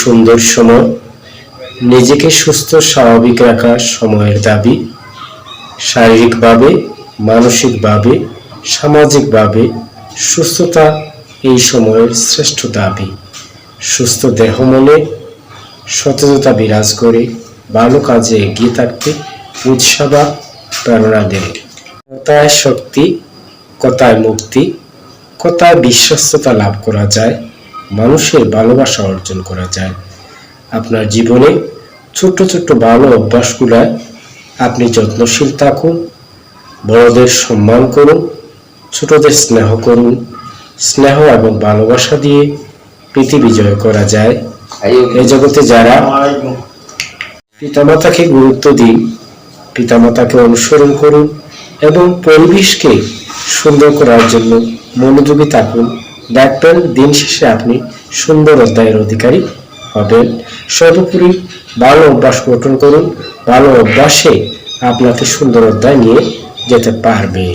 সুন্দর সময়, নিজেকে সুস্থ স্বাভাবিক রাখা সময়ের দাবি। শারীরিকভাবে, মানসিকভাবে, সামাজিকভাবে সুস্থতা এই সময়ের শ্রেষ্ঠ দাবি। সুস্থ দেহ মনে সতেজতা বিরাজ করে ভালো কাজে এগিয়ে থাকতে উৎসাহ বা প্রেরণা দেয়। কথায় শক্তি, কথায় মুক্তি, কথায় বিশ্বস্ততা লাভ করা যায়, মানুষের ভালোবাসা অর্জন করা যায়। আপনার জীবনে ছোট্ট ছোট্ট ভালো অভ্যাসগুলায় আপনি যত্নশীল থাকুন, বড়দের সম্মান করুন, ছোটদের স্নেহ করুন। স্নেহ এবং ভালোবাসা দিয়ে পৃথিবী জয় করা যায়। এই জগতে যারা পিতামাতাকে গুরুত্ব দিন, পিতামাতাকে অনুসরণ করুন এবং পরিবেশকে সুন্দর করার জন্য মনোযোগী থাকুন। দেখবেন দিন শেষে আপনি সুন্দর অধ্যায়ের অধিকারী হবেন। সর্বোপরি ভালো অভ্যাস গঠন করুন, ভালো অভ্যাসে আপনাকে সুন্দর অধ্যায় নিয়ে যেতে পারবে।